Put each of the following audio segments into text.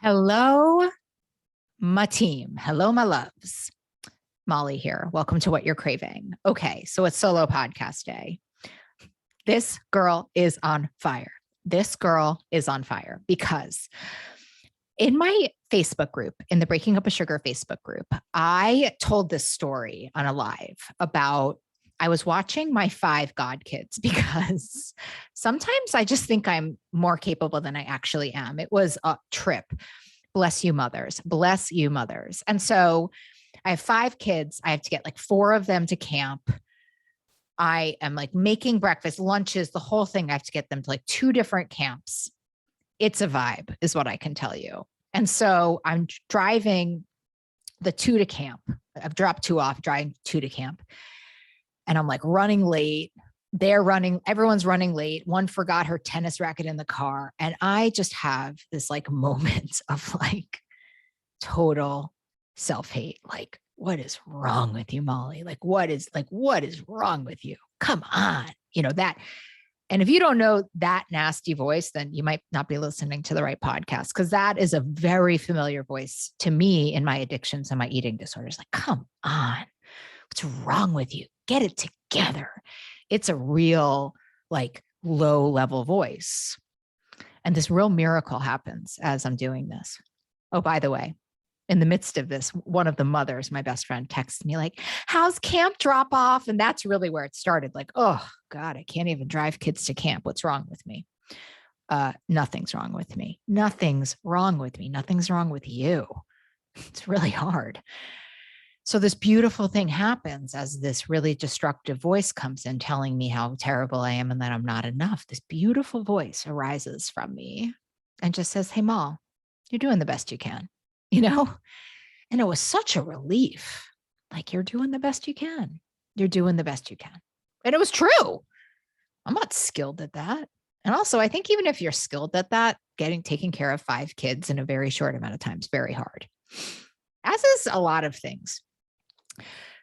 Hello, my team. Hello, my loves. Molly here. Welcome to What You're Craving. Okay, so it's solo podcast day. This girl is on fire. This girl is on fire because in my Facebook group, in the Breaking Up a Sugar Facebook group, I told this story on a live about I was watching my 5 God kids because sometimes I just think I'm more capable than I actually am. It was a trip. Bless you, mothers. Bless you, mothers. And so I have 5 kids. I have to get like 4 of them to camp. I am like making breakfast, lunches, the whole thing. I have to get them to like 2 different camps. It's a vibe, is what I can tell you. And so I'm driving the 2 to camp. I've dropped 2 off, driving 2 to camp. And I'm like running late. They're running, everyone's running late. One forgot her tennis racket in the car. And I just have this like moment of like total self-hate. Like, what is wrong with you, Molly? What is wrong with you? Come on. You know, that. And if you don't know that nasty voice, then you might not be listening to the right podcast, because that is a very familiar voice to me in my addictions and my eating disorders. Like, come on. What's wrong with you? Get it together. It's a real, like, low level voice. And this real miracle happens as I'm doing this. Oh, by the way, in the midst of this, one of the mothers, my best friend, texts me like, how's camp drop off? And that's really where it started. Like, oh God, I can't even drive kids to camp. What's wrong with me? Nothing's wrong with me. Nothing's wrong with me. Nothing's wrong with you. It's really hard. So this beautiful thing happens as this really destructive voice comes in telling me how terrible I am and that I'm not enough. This beautiful voice arises from me and just says, hey, Mal, you're doing the best you can, you know? And it was such a relief. Like, you're doing the best you can. You're doing the best you can. And it was true. I'm not skilled at that. And also, I think even if you're skilled at that, taking care of 5 kids in a very short amount of time is very hard, as is a lot of things.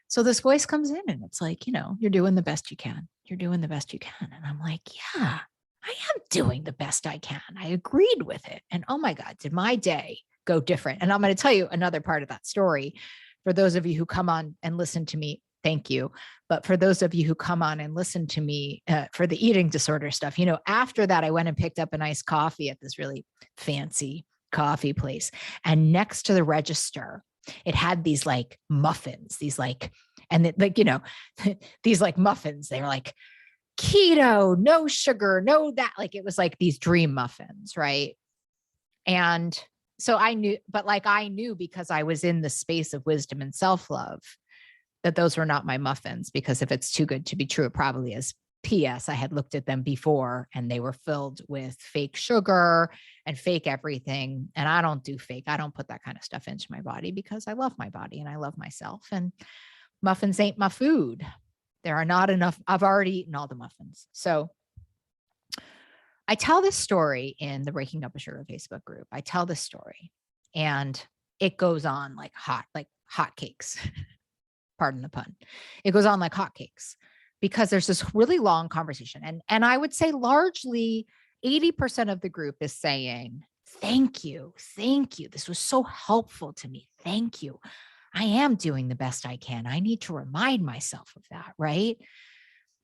So this voice comes in and it's like, you're doing the best you can. You're doing the best you can. And I'm like, yeah, I am doing the best I can. I agreed with it. And oh my God, did my day go different? And I'm going to tell you another part of that story. For those of you who come on and listen to me, thank you. But for those of you who come on and listen to me for the eating disorder stuff, after that, I went and picked up an iced coffee at this really fancy coffee place. And next to the register, it had these like muffins, these like muffins. They were like keto, no sugar, no that. Like, it was like these dream muffins, right? And so I knew because I was in the space of wisdom and self-love that those were not my muffins, because if it's too good to be true, it probably is. P.S. I had looked at them before and they were filled with fake sugar and fake everything. And I don't do fake. I don't put that kind of stuff into my body because I love my body and I love myself. And muffins ain't my food. There are not enough. I've already eaten all the muffins. So I tell this story in the Breaking Up a Sugar Facebook group. I tell this story and it goes on like hotcakes. Pardon the pun. It goes on like hotcakes, because there's this really long conversation. And I would say largely 80% of the group is saying, thank you. Thank you. This was so helpful to me. Thank you. I am doing the best I can. I need to remind myself of that. Right.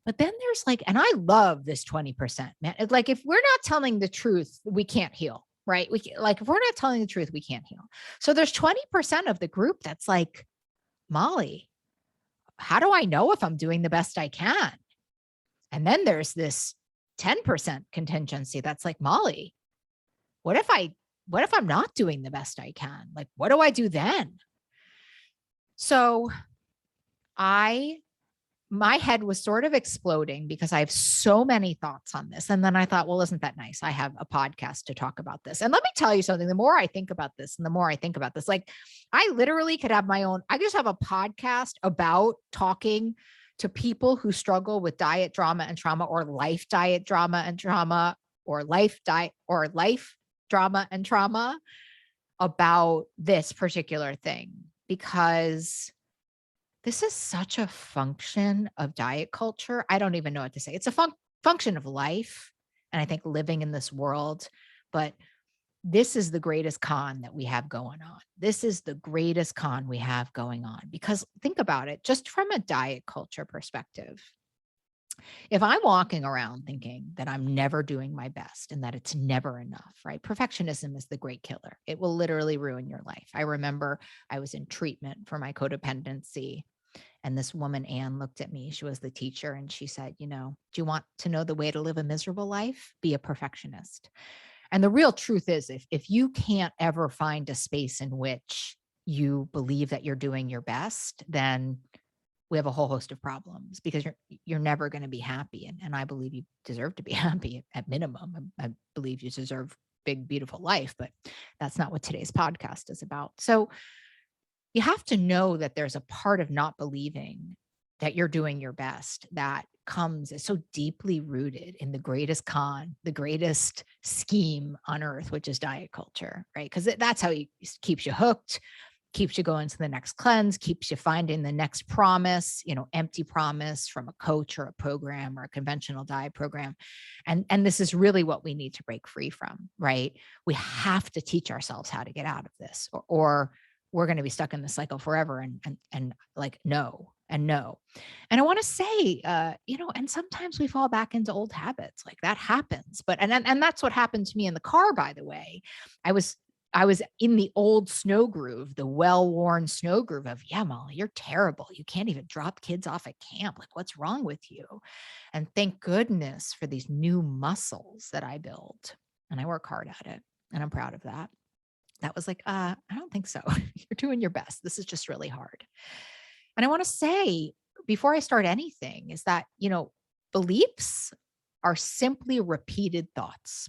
But then there's like, and I love this 20%, man. It's like, if we're not telling the truth, we can't heal. Right. If we're not telling the truth, we can't heal. So there's 20% of the group that's like, Molly, how do I know if I'm doing the best I can? And then there's this 10% contingency that's like, Molly, what if I'm not doing the best I can? Like, what do I do then? So my head was sort of exploding because I have so many thoughts on this. And then I thought, well, isn't that nice? I have a podcast to talk about this. And let me tell you something, the more I think about this and the more I think about this, like, I literally could have I just have a podcast about talking to people who struggle with diet drama and trauma, or life diet drama and trauma, or life drama and trauma, about this particular thing, because this is such a function of diet culture. I don't even know what to say. It's a function of life. And I think living in this world, but this is the greatest con that we have going on. This is the greatest con we have going on. Because think about it, just from a diet culture perspective, if I'm walking around thinking that I'm never doing my best and that it's never enough, right? Perfectionism is the great killer. It will literally ruin your life. I remember I was in treatment for my codependency, and this woman, Anne, looked at me. She was the teacher, and she said, do you want to know the way to live a miserable life? Be a perfectionist. And the real truth is, if you can't ever find a space in which you believe that you're doing your best, then we have a whole host of problems, because you're never going to be happy. And I believe you deserve to be happy at minimum. I believe you deserve big, beautiful life, but that's not what today's podcast is about. So you have to know that there's a part of not believing that you're doing your best that is so deeply rooted in the greatest con, the greatest scheme on earth, which is diet culture, right? Because that's how it keeps you hooked, keeps you going to the next cleanse, keeps you finding the next promise, empty promise from a coach or a program or a conventional diet program. And this is really what we need to break free from, right? We have to teach ourselves how to get out of this, or we're going to be stuck in the cycle forever. And like, no. And I want to say, and sometimes we fall back into old habits. Like, that happens. But, and that's what happened to me in the car, by the way. I was in the old snow groove, the well-worn snow groove of, yeah, Molly, you're terrible. You can't even drop kids off at camp. Like, what's wrong with you? And thank goodness for these new muscles that I built. And I work hard at it. And I'm proud of that. That was like, I don't think so. You're doing your best. This is just really hard. And I want to say, before I start anything, is that, beliefs are simply repeated thoughts.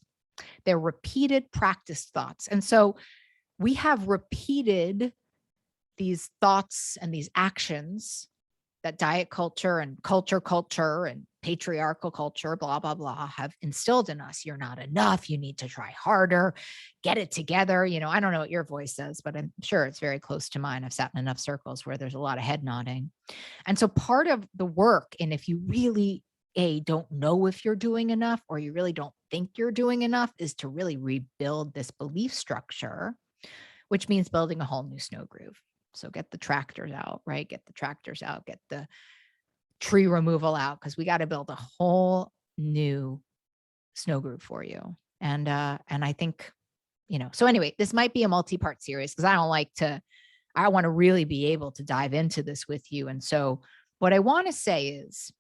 They're repeated practiced thoughts. And so we have repeated these thoughts and these actions that diet culture and culture and patriarchal culture, blah, blah, blah, have instilled in us. You're not enough. You need to try harder, get it together. I don't know what your voice says, but I'm sure it's very close to mine. I've sat in enough circles where there's a lot of head nodding. And so part of the work, and if you really don't know if you're doing enough, or you really don't think you're doing enough, is to really rebuild this belief structure, which means building a whole new snow groove. So get the tractors out, right? Get the tractors out, get the tree removal out, because we got to build a whole new snow groove for you. And I think, so anyway, this might be a multi-part series, because I want to really be able to dive into this with you. And so what I want to say is,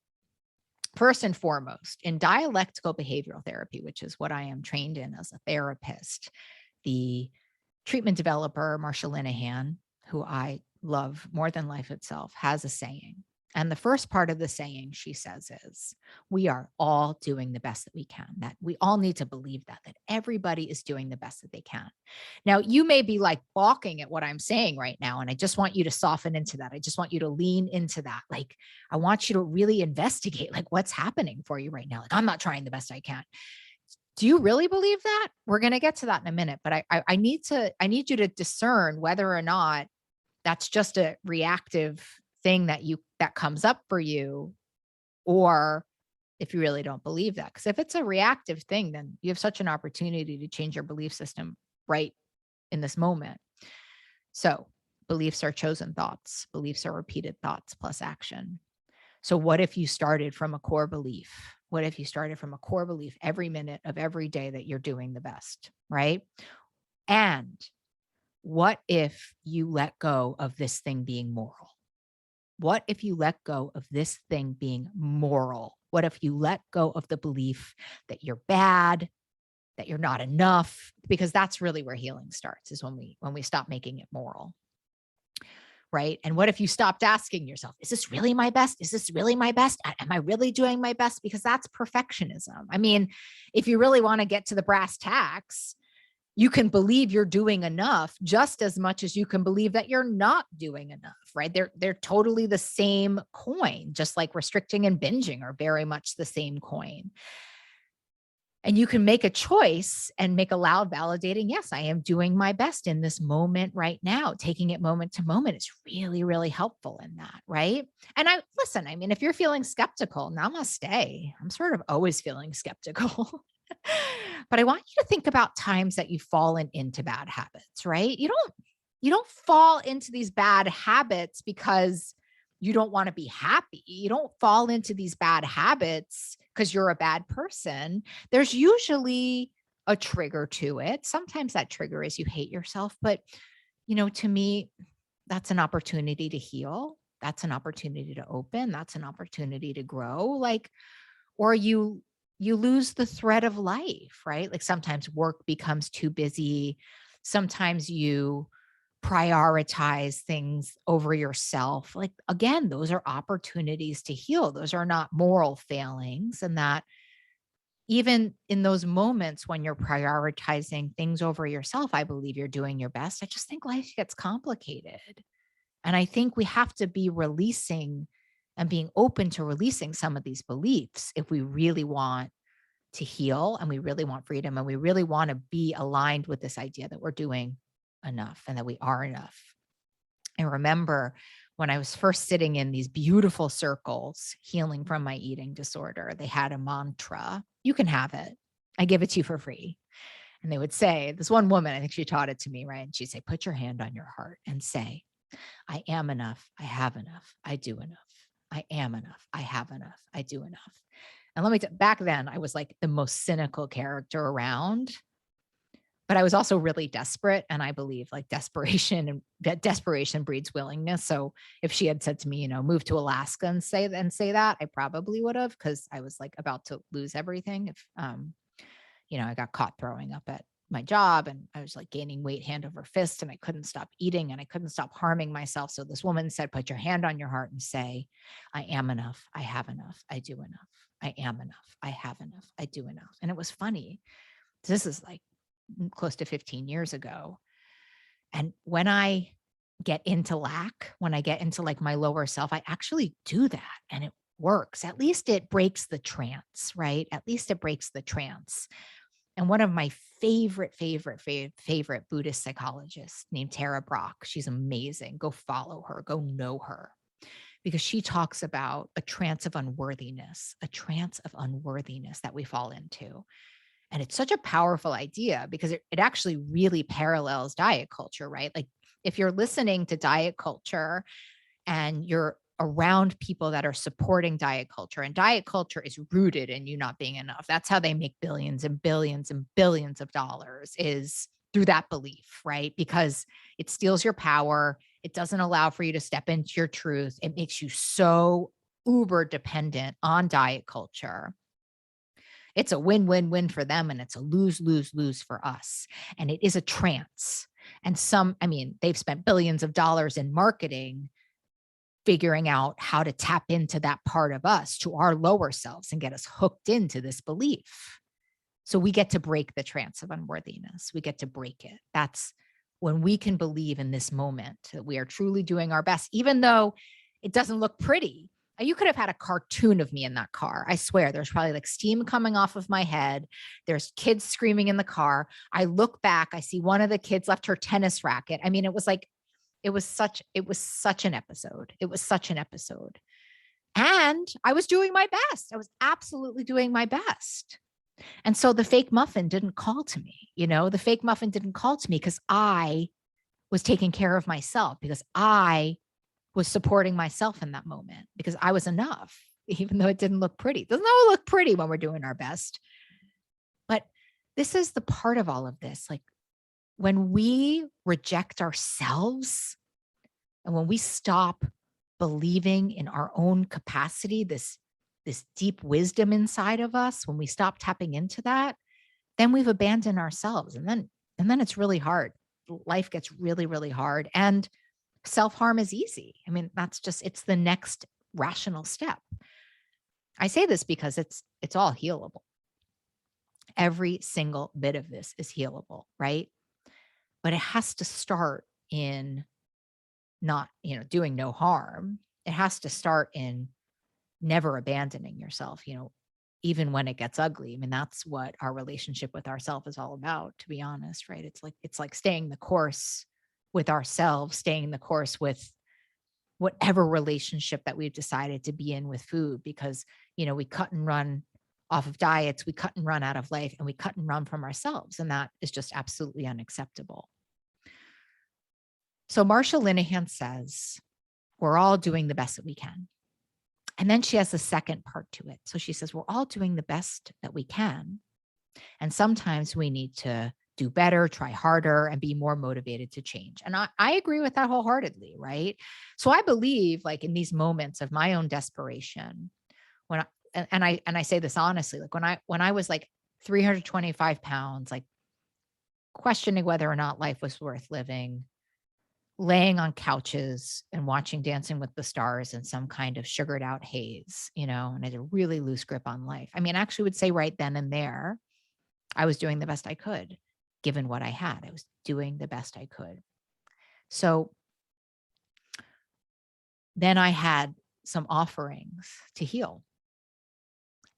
first and foremost, in dialectical behavioral therapy, which is what I am trained in as a therapist, the treatment developer, Marsha Linehan, who I love more than life itself, has a saying. And the first part of the saying, she says, is, we are all doing the best that we can. That we all need to believe that everybody is doing the best that they can. Now, you may be like balking at what I'm saying right now, and I just want you to soften into that. I just want you to lean into that. Like, I want you to really investigate, like, what's happening for you right now. Like, I'm not trying the best I can. Do you really believe that? We're going to get to that in a minute, but I need you to discern whether or not that's just a reactive thing that comes up for you, or if you really don't believe that. Because if it's a reactive thing, then you have such an opportunity to change your belief system right in this moment. So beliefs are chosen thoughts. Beliefs are repeated thoughts plus action. So what if you started from a core belief? What if you started from a core belief every minute of every day that you're doing the best, right? And what if you let go of this thing being moral? What if you let go of this thing being moral? What if you let go of the belief that you're bad, that you're not enough? Because that's really where healing starts, is when we stop making it moral. Right? And what if you stopped asking yourself, is this really my best? Is this really my best? Am I really doing my best? Because that's perfectionism. I mean, if you really want to get to the brass tacks, you can believe you're doing enough just as much as you can believe that you're not doing enough, right? They're totally the same coin, just like restricting and binging are very much the same coin. And you can make a choice and make a loud, validating, yes, I am doing my best in this moment right now. Taking it moment to moment is really, really helpful in that, right? And I mean, if you're feeling skeptical, namaste. I'm sort of always feeling skeptical. But I want you to think about times that you've fallen into bad habits, right? You don't fall into these bad habits because you don't want to be happy. You don't fall into these bad habits because you're a bad person. There's usually a trigger to it. Sometimes that trigger is you hate yourself, but to me, that's an opportunity to heal. That's an opportunity to open. That's an opportunity to grow. Or you lose the thread of life, right? Like sometimes work becomes too busy. Sometimes you prioritize things over yourself. Like again, those are opportunities to heal. Those are not moral failings. And that even in those moments when you're prioritizing things over yourself, I believe you're doing your best. I just think life gets complicated. And I think we have to be releasing and being open to releasing some of these beliefs if we really want to heal and we really want freedom and we really want to be aligned with this idea that we're doing enough and that we are enough. I remember when I was first sitting in these beautiful circles healing from my eating disorder, they had a mantra. You can have it. I give it to you for free. And they would say, this one woman, I think she taught it to me, right? And she'd say, put your hand on your heart and say, I am enough. I have enough. I do enough. I am enough. I have enough. I do enough. And let me back then, I was like the most cynical character around, but I was also really desperate. And I believe like desperation and that desperation breeds willingness. So if she had said to me, move to Alaska and say that, I probably would have, because I was like about to lose everything. If, I got caught throwing up at my job and I was like gaining weight hand over fist and I couldn't stop eating and I couldn't stop harming myself. So this woman said, put your hand on your heart and say, I am enough. I have enough. I do enough. I am enough. I have enough. I do enough. And it was funny. This is like close to 15 years ago. And when I get into lack, when I get into like my lower self, I actually do that and it works. At least it breaks the trance, right? At least it breaks the trance. And one of my favorite Buddhist psychologists named Tara Brach, she's amazing. Go follow her, go know her, because she talks about a trance of unworthiness that we fall into. And it's such a powerful idea because it actually really parallels diet culture, right? Like if you're listening to diet culture and you're around people that are supporting diet culture, and diet culture is rooted in you not being enough. That's how they make billions and billions and billions of dollars, is through that belief, right? Because it steals your power. It doesn't allow for you to step into your truth. It makes you so uber dependent on diet culture. It's a win-win-win for them and it's a lose-lose-lose for us. And it is a trance. And they've spent billions of dollars in marketing figuring out how to tap into that part of us, to our lower selves, and get us hooked into this belief. So we get to break the trance of unworthiness. We get to break it. That's when we can believe in this moment that we are truly doing our best, even though it doesn't look pretty. You could have had a cartoon of me in that car. I swear there's probably like steam coming off of my head. There's kids screaming in the car. I look back, I see one of the kids left her tennis racket. It was such an episode. It was such an episode. And I was doing my best. I was absolutely doing my best. And so the fake muffin didn't call to me, the fake muffin didn't call to me because I was taking care of myself, because I was supporting myself in that moment, because I was enough, even though it didn't look pretty. Doesn't always look pretty when we're doing our best. But this is the part of all of this. Like when we reject ourselves and when we stop believing in our own capacity, this deep wisdom inside of us, when we stop tapping into that, then we've abandoned ourselves. And then it's really hard. Life gets really, really hard. And self-harm is easy. It's the next rational step. I say this because it's all healable. Every single bit of this is healable, right? But it has to start in not, doing no harm. It has to start in never abandoning yourself, even when it gets ugly. That's what our relationship with ourselves is all about, to be honest, right? It's like staying the course with ourselves, staying the course with whatever relationship that we've decided to be in with food, because, we cut and run off of diets, we cut and run out of life, and we cut and run from ourselves. And that is just absolutely unacceptable. So Marsha Linehan says, we're all doing the best that we can. And then she has a second part to it. So she says, we're all doing the best that we can. And sometimes we need to do better, try harder, and be more motivated to change. And I agree with that wholeheartedly, right? So I believe, like, in these moments of my own desperation, when I say this honestly, like when I was like 325 pounds, like questioning whether or not life was worth living, laying on couches and watching Dancing with the Stars in some kind of sugared out haze, and I had a really loose grip on life. I mean, I actually would say right then and there, I was doing the best I could, given what I had. I was doing the best I could. So then I had some offerings to heal.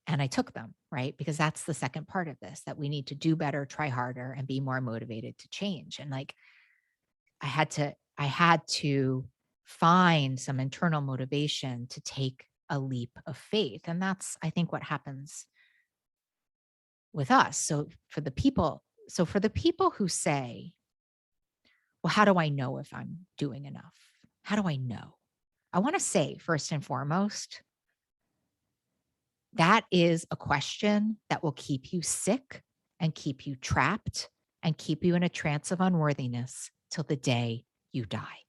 And I took them, right? Because that's the second part of this, that we need to do better, try harder, and be more motivated to change. And like, I had to find some internal motivation to take a leap of faith. And that's, I think, what happens with us. So for the people who say, well, how do I know if I'm doing enough? How do I know? I want to say, first and foremost, that is a question that will keep you sick and keep you trapped and keep you in a trance of unworthiness till the day you die,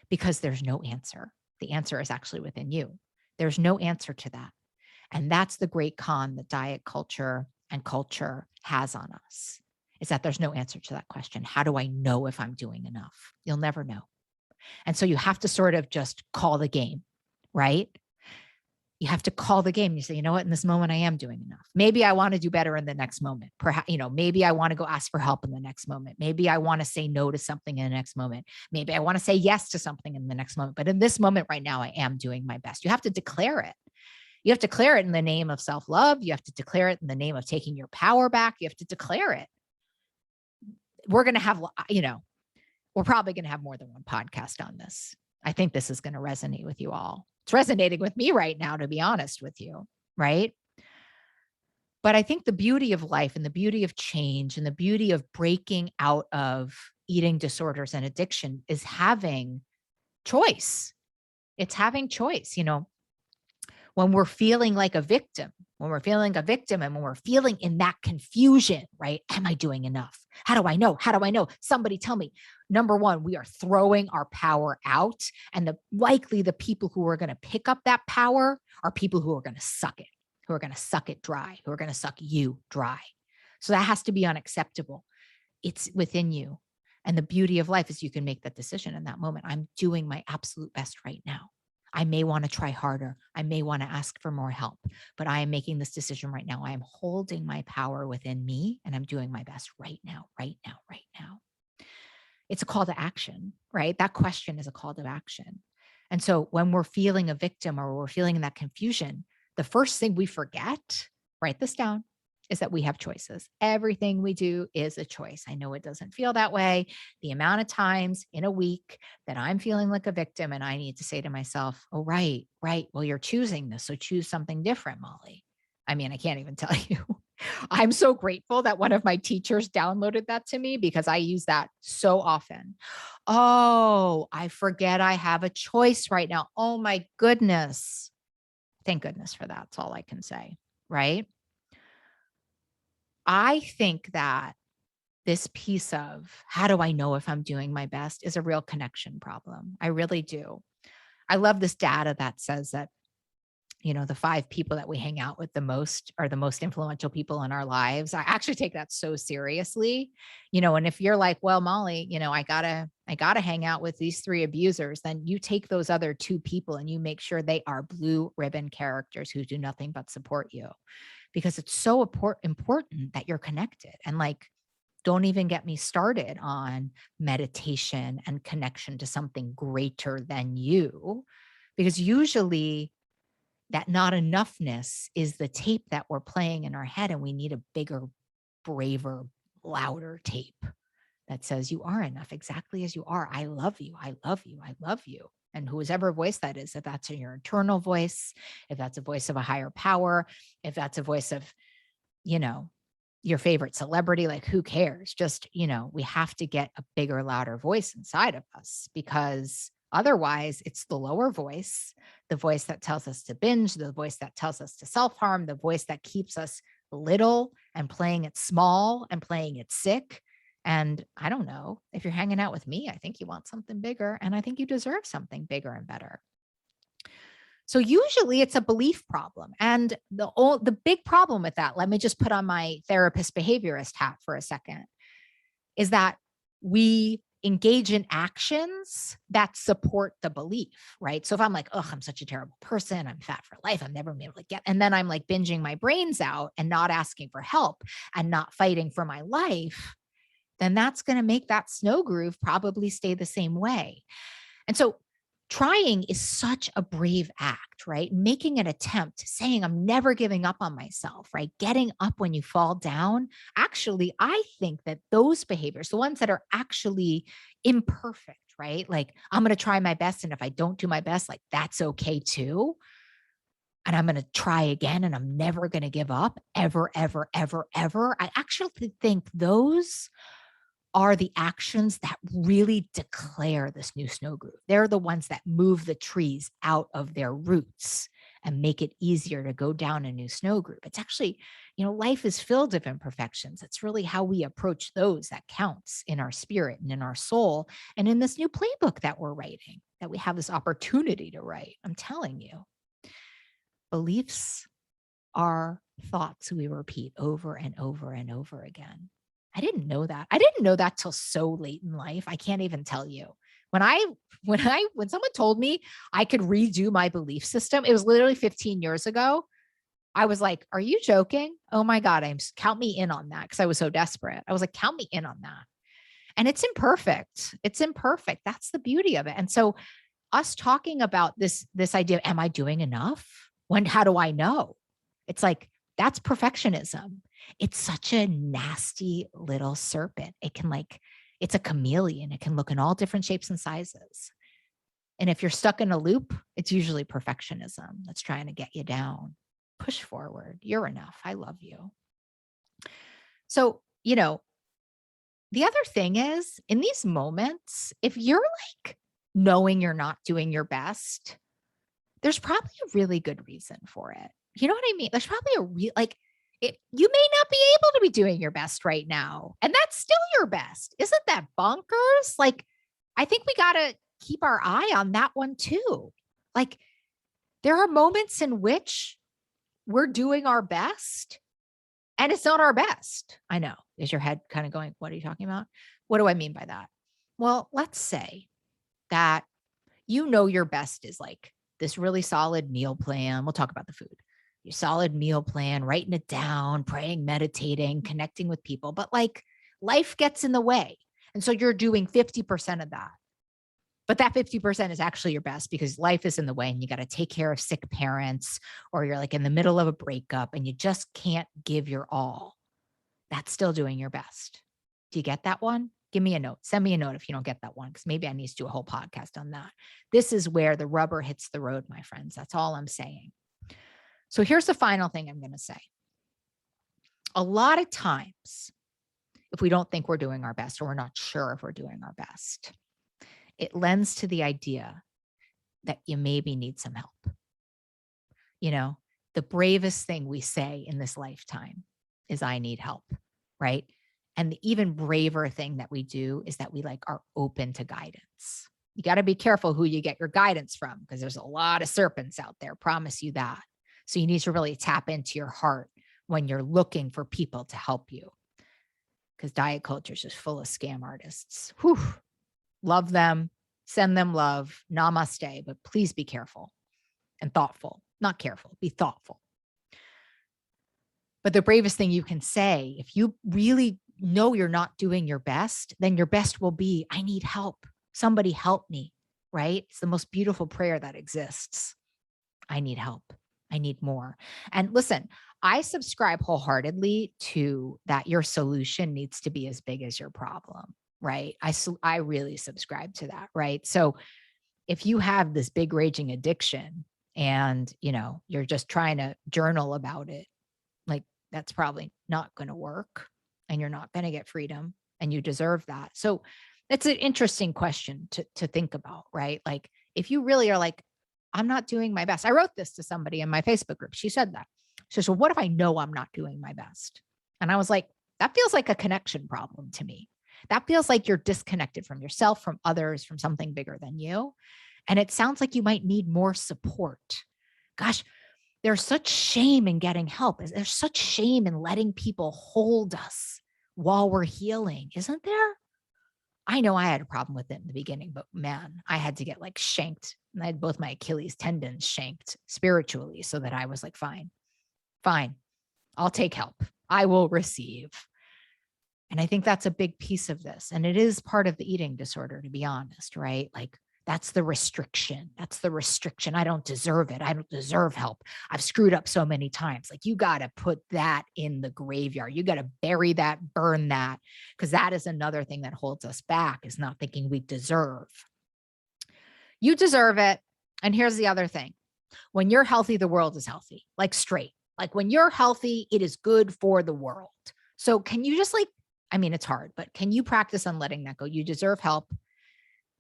because there's no answer. The answer is actually within you. There's no answer to that. And that's the great con that diet culture and culture has on us, is that there's no answer to that question. How do I know if I'm doing enough? You'll never know. And so you have to sort of just call the game, right? You have to call the game. You say, you know what, in this moment, I am doing enough. Maybe I want to do better in the next moment. Perhaps, maybe I want to go ask for help in the next moment. Maybe I want to say no to something in the next moment. Maybe I want to say yes to something in the next moment. But in this moment right now, I am doing my best. You have to declare it. You have to declare it in the name of self-love. You have to declare it in the name of taking your power back. You have to declare it. We're going to have, we're probably going to have more than one podcast on this. I think this is going to resonate with you all. It's resonating with me right now, to be honest with you, right? But I think the beauty of life and the beauty of change and the beauty of breaking out of eating disorders and addiction is having choice. It's having choice. When we're feeling like a victim, and when we're feeling in that confusion, right? Am I doing enough? How do I know? How do I know? Somebody tell me. Number one, we are throwing our power out. And the people who are going to pick up that power are people who are going to suck it dry, who are going to suck you dry. So that has to be unacceptable. It's within you. And the beauty of life is you can make that decision in that moment. I'm doing my absolute best right now. I may want to try harder. I may want to ask for more help, but I am making this decision right now. I am holding my power within me, and I'm doing my best right now, right now, right now. It's a call to action, right? That question is a call to action. And so when we're feeling a victim or we're feeling that confusion, the first thing we forget, write this down, is that we have choices. Everything we do is a choice. I know it doesn't feel that way. The amount of times in a week that I'm feeling like a victim and I need to say to myself, oh, right. Well, you're choosing this. So choose something different, Molly. I mean, I can't even tell you. I'm so grateful that one of my teachers downloaded that to me, because I use that so often. Oh, I forget I have a choice right now. Oh my goodness. Thank goodness for that. That's all I can say, right? I think that this piece of how do I know if I'm doing my best is a real connection problem. I really do. I love this data that says that, the 5 people that we hang out with the most are the most influential people in our lives. I actually take that so seriously, and if you're like, well, Molly, I gotta hang out with these 3 abusers, then you take those other 2 people and you make sure they are blue ribbon characters who do nothing but support you, because it's so important that you're connected. And like, don't even get me started on meditation and connection to something greater than you, because usually that not enoughness is the tape that we're playing in our head. And we need a bigger, braver, louder tape that says you are enough exactly as you are. I love you. I love you. I love you. And whoever voice that is, if that's your internal voice, if that's a voice of a higher power, if that's a voice of, your favorite celebrity, like who cares? Just, we have to get a bigger, louder voice inside of us, because otherwise it's the lower voice, the voice that tells us to binge, the voice that tells us to self-harm, the voice that keeps us little and playing it small and playing it sick. And I don't know, if you're hanging out with me, I think you want something bigger, and I think you deserve something bigger and better. So usually it's a belief problem. And the big problem with that, let me just put on my therapist behaviorist hat for a second, is that we engage in actions that support the belief, right? So if I'm like, oh, I'm such a terrible person, I'm fat for life, I'm never gonna be able to get, and then I'm like binging my brains out and not asking for help and not fighting for my life, then that's going to make that snow groove probably stay the same way. And so trying is such a brave act, right? Making an attempt, saying, I'm never giving up on myself, right? Getting up when you fall down. Actually, I think that those behaviors, the ones that are actually imperfect, right? Like, I'm going to try my best. And if I don't do my best, like, that's okay too. And I'm going to try again, and I'm never going to give up ever, ever, ever, ever. I actually think those are the actions that really declare this new snow groove. They're the ones that move the trees out of their roots and make it easier to go down a new snow groove. It's actually, life is filled of imperfections. It's really how we approach those that counts in our spirit and in our soul, and in this new playbook that we're writing, that we have this opportunity to write. I'm telling you, beliefs are thoughts we repeat over and over and over again. I didn't know that. I didn't know that till so late in life. I can't even tell you. When someone told me I could redo my belief system, it was literally 15 years ago. I was like, are you joking? Oh my God, count me in on that, because I was so desperate. I was like, count me in on that. And it's imperfect. It's imperfect. That's the beauty of it. And so us talking about this idea, am I doing enough? How do I know? It's like, that's perfectionism. It's such a nasty little serpent. It's a chameleon. It can look in all different shapes and sizes. And if you're stuck in a loop, it's usually perfectionism that's trying to get you down. Push forward. You're enough. I love you. So, the other thing is, in these moments, if you're like knowing you're not doing your best, there's probably a really good reason for it. You know what I mean? There's probably you may not be able to be doing your best right now, and that's still your best. Isn't that bonkers? Like, I think we got to keep our eye on that one too. Like, there are moments in which we're doing our best and it's not our best. I know. Is your head kind of going, what are you talking about? What do I mean by that? Well, let's say that your best is like this really solid meal plan. We'll talk about the food. Your solid meal plan, writing it down, praying, meditating, connecting with people. But like, life gets in the way. And so you're doing 50% of that. But that 50% is actually your best, because life is in the way and you got to take care of sick parents, or you're like in the middle of a breakup and you just can't give your all. That's still doing your best. Do you get that one? Give me a note. Send me a note if you don't get that one, because maybe I need to do a whole podcast on that. This is where the rubber hits the road, my friends. That's all I'm saying. So here's the final thing I'm going to say. A lot of times, if we don't think we're doing our best, or we're not sure if we're doing our best, it lends to the idea that you maybe need some help. The bravest thing we say in this lifetime is, I need help, right? And the even braver thing that we do is that we are open to guidance. You got to be careful who you get your guidance from, because there's a lot of serpents out there, promise you that. So you need to really tap into your heart when you're looking for people to help you, because diet culture is just full of scam artists. Whew. Love them, send them love, namaste, but please be careful and thoughtful. Not careful, be thoughtful. But the bravest thing you can say, if you really know you're not doing your best, then your best will be, I need help. Somebody help me, right? It's the most beautiful prayer that exists. I need help. I need more. And listen, I subscribe wholeheartedly to that your solution needs to be as big as your problem, right? I really subscribe to that, right? So if you have this big raging addiction and, you're just trying to journal about it, like that's probably not going to work and you're not going to get freedom and you deserve that. So it's an interesting question to think about, right? Like if you really are like, I'm not doing my best. I wrote this to somebody in my Facebook group. She said that. She said, well, what if I know I'm not doing my best? And I was like, that feels like a connection problem to me. That feels like you're disconnected from yourself, from others, from something bigger than you. And it sounds like you might need more support. Gosh, there's such shame in getting help. There's such shame in letting people hold us while we're healing, isn't there? I know I had a problem with it in the beginning, but man, I had to get like shanked. And I had both my Achilles tendons shanked spiritually so that I was like, fine, I'll take help. I will receive. And I think that's a big piece of this. And it is part of the eating disorder, to be honest, right? Like that's the restriction. I don't deserve it. I don't deserve help. I've screwed up so many times. Like you got to put that in the graveyard. You got to bury that, burn that, because that is another thing that holds us back, is not thinking we deserve. You deserve it. And here's the other thing. When you're healthy, the world is healthy, like straight. Like when you're healthy, it is good for the world. So can you just it's hard, but can you practice on letting that go? You deserve help.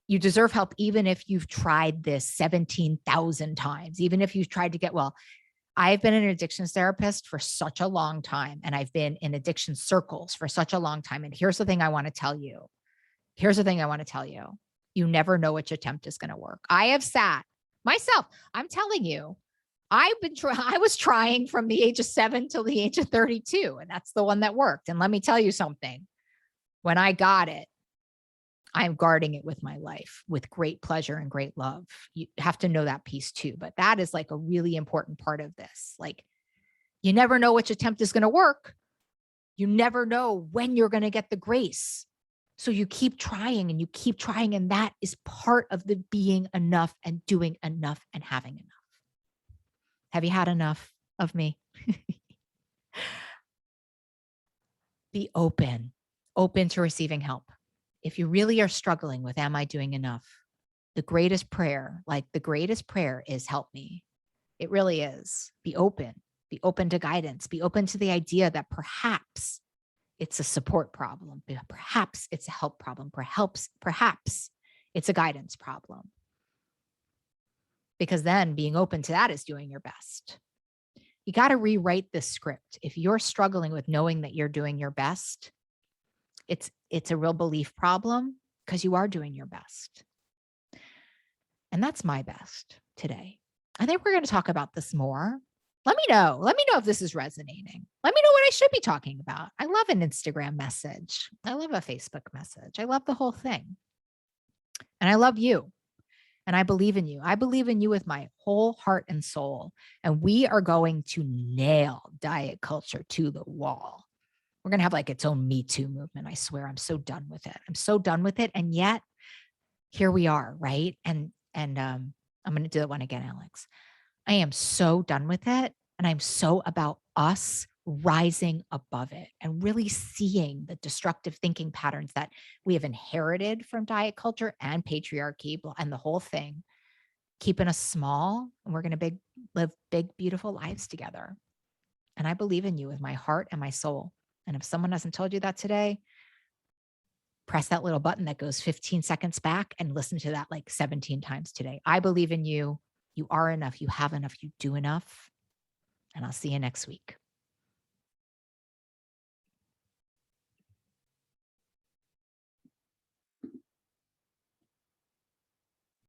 You deserve help even if you've tried this 17,000 times, even if you've tried to get well. I've been an addictions therapist for such a long time, and I've been in addiction circles for such a long time. And here's the thing I want to tell you. You never know which attempt is going to work. I have sat myself. I'm telling you, I was trying from the age of 7 till the age of 32, and that's the one that worked. And let me tell you something. When I got it, I'm guarding it with my life with great pleasure and great love. You have to know that piece too. But that is like a really important part of this. Like you never know which attempt is going to work. You never know when you're going to get the grace. So you keep trying and you keep trying. And that is part of the being enough and doing enough and having enough. Have you had enough of me? Be open to receiving help. If you really are struggling with, am I doing enough? The greatest prayer is help me. It really is. Be open to guidance, be open to the idea that perhaps it's a support problem. Perhaps it's a help problem. Perhaps it's a guidance problem. Because then being open to that is doing your best. You got to rewrite this script. If you're struggling with knowing that you're doing your best, it's a real belief problem because you are doing your best. And that's my best today. I think we're going to talk about this more. Let me know if this is resonating. Let me know what I should be talking about. I love an Instagram message. I love a Facebook message. I love the whole thing. And I love you. And I believe in you. I believe in you with my whole heart and soul. And we are going to nail diet culture to the wall. We're going to have like its own Me Too movement. I swear, I'm so done with it. And yet here we are, right? And I'm going to do that one again, Alex. I am so done with it. And I'm so about us rising above it and really seeing the destructive thinking patterns that we have inherited from diet culture and patriarchy and the whole thing, keeping us small. And we're going to live big, beautiful lives together. And I believe in you with my heart and my soul. And if someone hasn't told you that today, press that little button that goes 15 seconds back and listen to that like 17 times today. I believe in you. You are enough. You have enough. You do enough. And I'll see you next week.